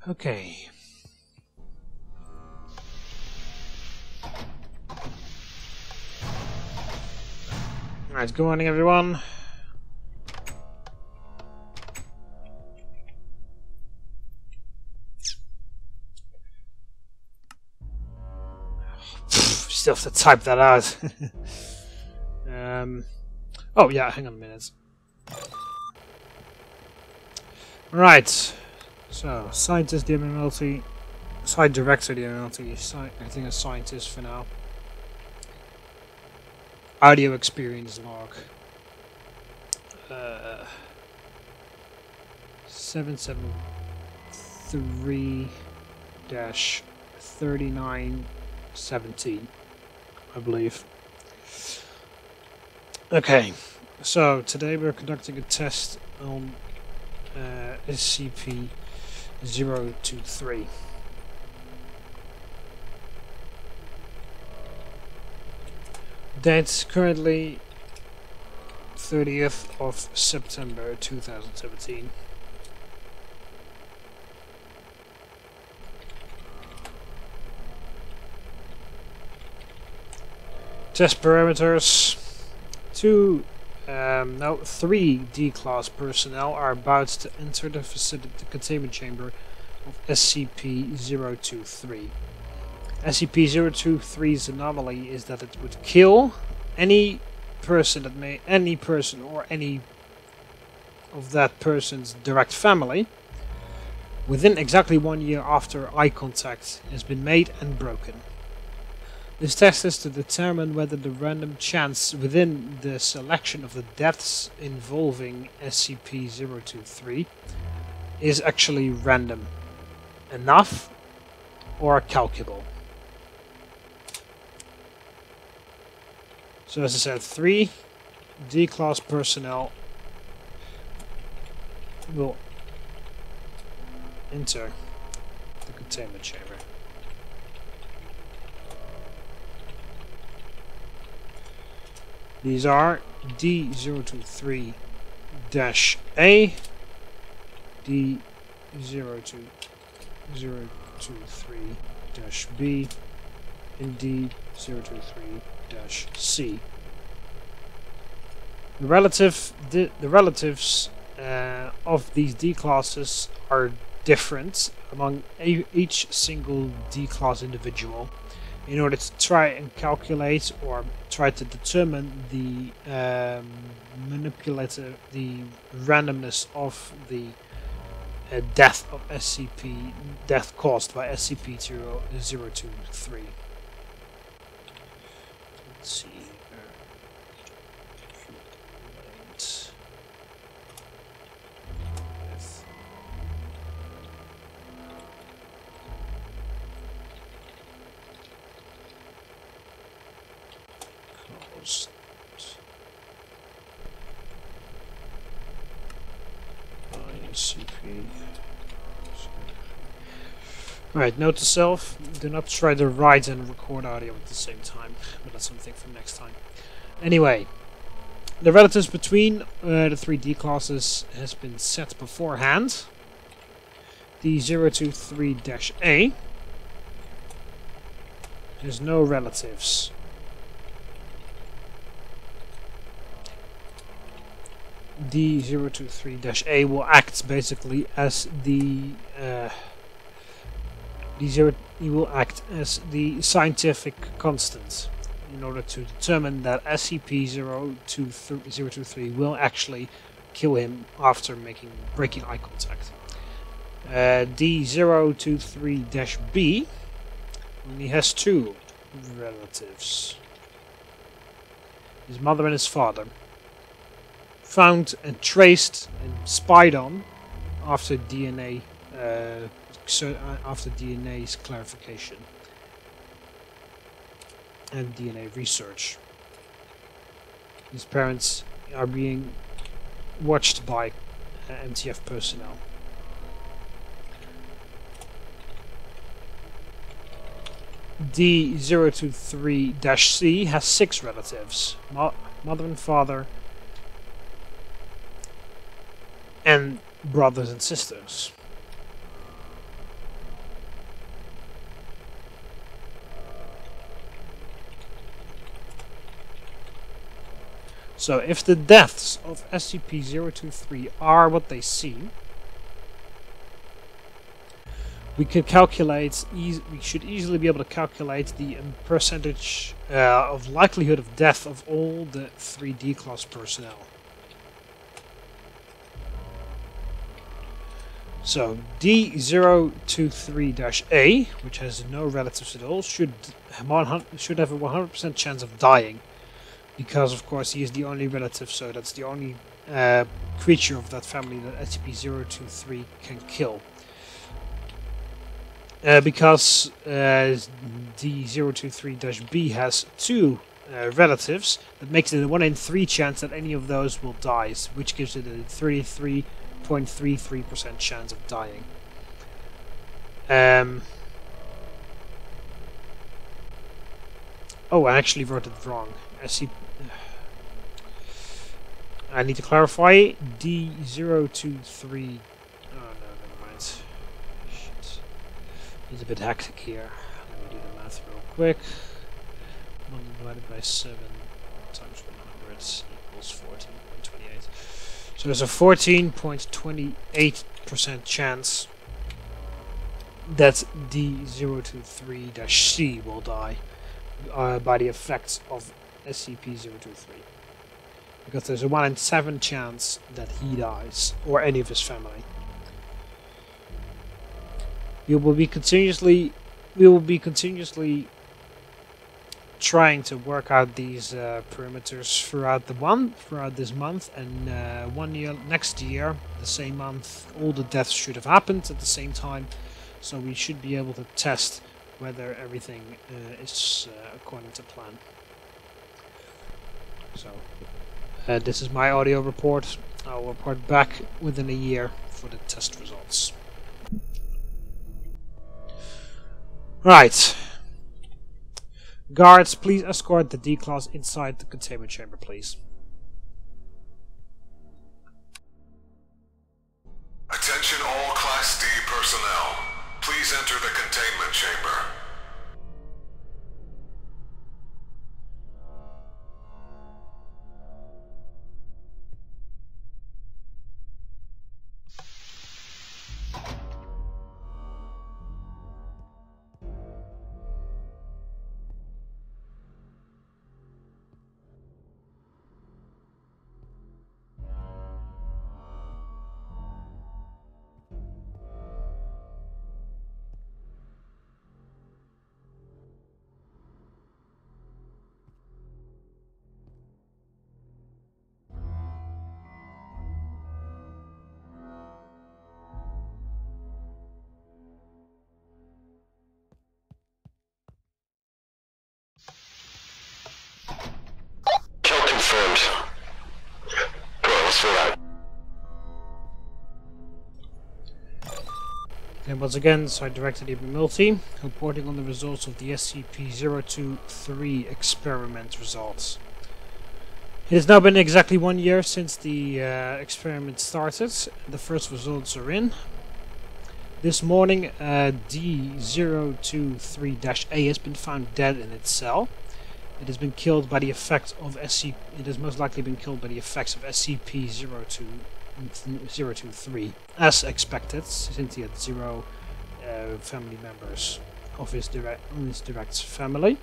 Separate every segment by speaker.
Speaker 1: Okay. Alright, good morning everyone. Still have to type that out. Oh yeah, hang on a minute. Right. So, scientist TheMBmulti, site director TheMBmulti, acting as scientist for now. Audio experience log. 773-3917, I believe. Okay, so today we're conducting a test on SCP-023. That's currently 30th of September 2017. Test parameters. 3 D-Class personnel are about to enter the containment chamber of SCP-023. SCP-023's anomaly is that it would kill any person or any of that person's direct family within exactly 1 year after eye contact has been made and broken. This test is to determine whether the random chance within the selection of the deaths involving SCP-023 is actually random enough or calculable. So as I said, 3 D-Class personnel will enter the containment chamber. These are D023-A, D023-B, and D023-C. The relatives of these D-classes are different among each single D-class individual. In order to try and calculate or try to determine the randomness of the death caused by SCP-023. Let's see. Alright, note to self, do not try to write and record audio at the same time, but that's something for next time. Anyway, the relatives between the 3 D-classes has been set beforehand. The 023-A has no relatives. The 023-A will act basically as the he will act as the scientific constant in order to determine that SCP-023 will actually kill him after breaking eye contact. D023-B only has 2 relatives. His mother and his father. Found and traced and spied on after DNA's clarification and DNA research. His parents are being watched by MTF personnel. D023-C has 6 relatives, mother and father, and brothers and sisters. So if the deaths of SCP-023 are what they seem, we could calculate. We should easily be able to calculate the percentage of likelihood of death of all the 3D class personnel. So D023-A, which has no relatives at all, should have a 100% chance of dying, because of course he is the only relative. So that's the only creature of that family that SCP-023 can kill. Because D023-B has 2 relatives, that makes it a 1 in 3 chance that any of those will die, which gives it a 33.33% chance of dying. Oh, I actually wrote it wrong. I need to clarify. D023. Oh no, never mind. Shit. It's a bit hectic here. Let me do the math real quick. 1 divided by 7 times 100 equals 14.28. So there's a 14.28% chance that D023-C will die by the effects of SCP-023. Because there's a 1 in 7 chance that he dies, or any of his family. We will be continuously trying to work out these perimeters throughout this month, and next year, the same month, all the deaths should have happened at the same time, so we should be able to test whether everything is according to plan. So, this is my audio report. I'll report back within a year for the test results. Right. Guards, please escort the D-Class inside the containment chamber, please.
Speaker 2: Attention all Class D personnel. Please enter the containment chamber. Kill confirmed. Cool, let's do that.
Speaker 1: And once again, Site Director TheMBmulti, reporting on the results of the SCP-023 experiment results. It has now been exactly 1 year since the experiment started. The first results are in. This morning, D023-A has been found dead in its cell. It has been killed by the effect of SCP. It has most likely been killed by the effects of SCP-023, as expected, since he had 0 family members of his direct family.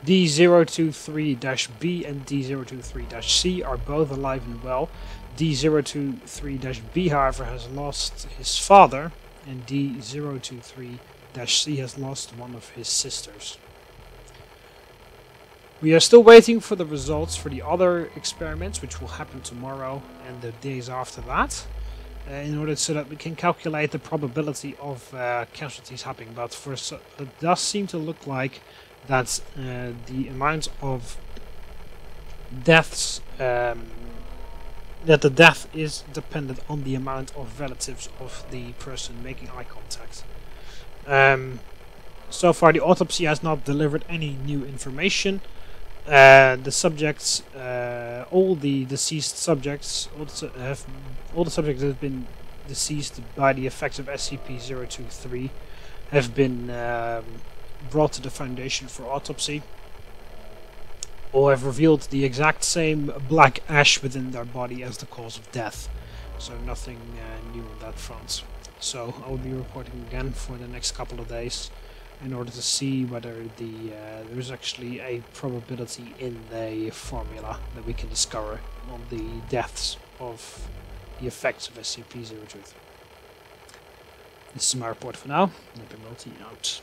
Speaker 1: D023-B and D023-C are both alive and well. D023-B, however, has lost his father, and D023-C has lost one of his sisters. We are still waiting for the results for the other experiments, which will happen tomorrow and the days after that, in order so that we can calculate the probability of casualties happening. But it does seem to look like that the amount of deaths, that the death is dependent on the amount of relatives of the person making eye contact. So far, the autopsy has not delivered any new information. The subjects, all the deceased subjects, all the subjects that have been deceased by the effects of SCP-023 have been brought to the Foundation for autopsy. or have revealed the exact same black ash within their body as the cause of death. So nothing new on that front. So I will be reporting again for the next couple of days in order to see whether there is actually a probability in the formula that we can discover on the deaths of the effects of SCP-023. This is my report for now. TheMBmulti out.